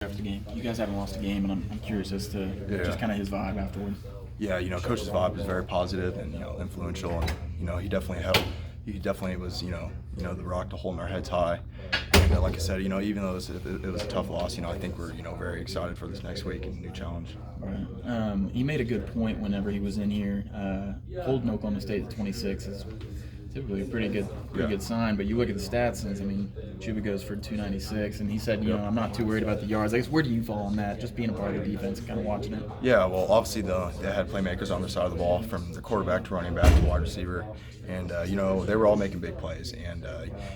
After the game, you guys haven't lost a game, and I'm curious as to just kind of his vibe afterward. Yeah, coach's vibe was very positive and influential, and he definitely helped. He definitely was the rock to holding our heads high. And like I said, even though it was a tough loss, I think we're very excited for this next week and new challenge. Right. He made a good point whenever he was in here. Holding Oklahoma State at 26 is typically a pretty good sign. But you look at the stats, and Chuba goes for 296, and he said, I'm not too worried about the yards. I guess where do you fall on that? Just being a part of the defense, and kind of watching it. Yeah, well, obviously they had playmakers on their side of the ball, from the quarterback to running back to wide receiver, and they were all making big plays. And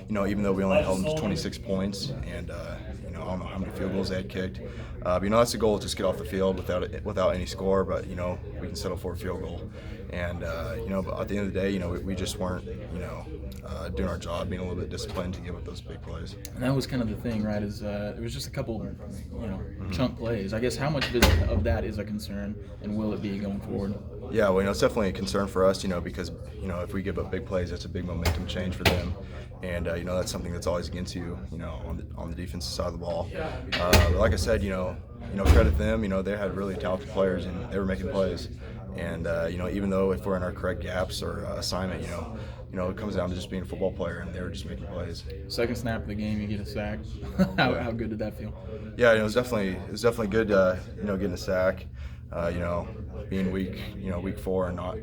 even though we only held them to 26 points, and I don't know how many field goals they had kicked, that's the goal, just get off the field without any score. But we can settle for a field goal. And but at the end of the day, we just weren't doing our job, being a little bit disciplined to give up those big plays. And that was kind of the thing, right? Is it was just a couple chunk plays. I guess how much of that is a concern, and will it be going forward? Yeah, well, it's definitely a concern for us, because if we give up big plays, that's a big momentum change for them. And that's something that's always against you, on the defensive side of the ball. But like I said, credit them. They had really talented players, and they were making plays. And even though if we're in our correct gaps or assignment, it comes down to just being a football player, and they were just making plays. Second snap of the game, you get a sack. How good did that feel? Yeah, it was definitely good. Getting a sack. Being week 4 and not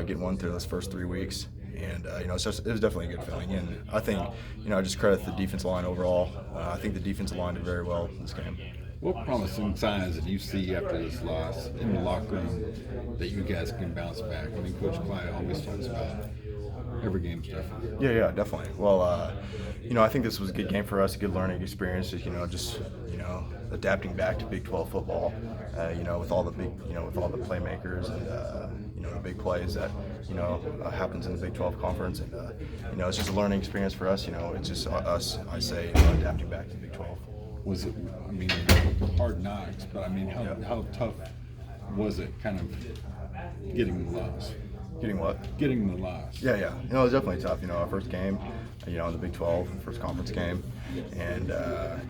getting one through those first 3 weeks. And it was definitely a good feeling. And I think I just credit the defensive line overall. I think the defensive line did very well this game. What promising signs did you see after this loss in the locker room that you guys can bounce back? Coach Clyde always talks about every game's different. Yeah, definitely. Well, I think this was a good game for us, a good learning experience. Just adapting back to Big 12 football. With all the with the playmakers and the big plays that happens in the Big 12 conference, and it's just a learning experience for us. It's just us, I say, adapting back to the Big 12. Was it? Hard knocks, but how tough was it? Kind of getting the loss. Getting what? Getting the loss. Yeah. It was definitely tough. Our first game, in the Big 12, first conference game. And,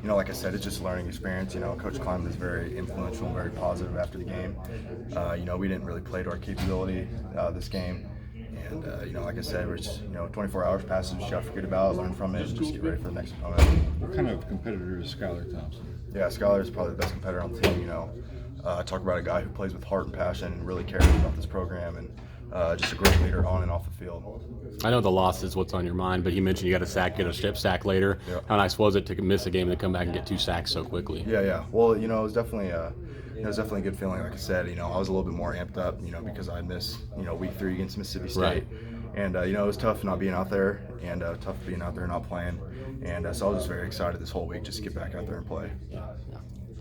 like I said, it's just a learning experience. Coach Klein was very influential and very positive after the game. We didn't really play to our capability this game. And, like I said, we're just, 24 hours passes, just got to forget about it, learn from it, and just get ready for the next opponent. What kind of competitor is Skylar Thompson? Yeah, Skylar is probably the best competitor on the team. Talk about a guy who plays with heart and passion and really cares about this program, and just a great leader on and off the field. I know the loss is what's on your mind, but he mentioned you got get a strip sack later. Yeah. How nice was it to miss a game and come back and get 2 sacks so quickly? Yeah. Well, it was definitely a good feeling. Like I said, I was a little bit more amped up, because I missed, week 3 against Mississippi State. Right. And, it was tough not being out there, and tough being out there and not playing. And so I was just very excited this whole week just to get back out there and play. Yeah.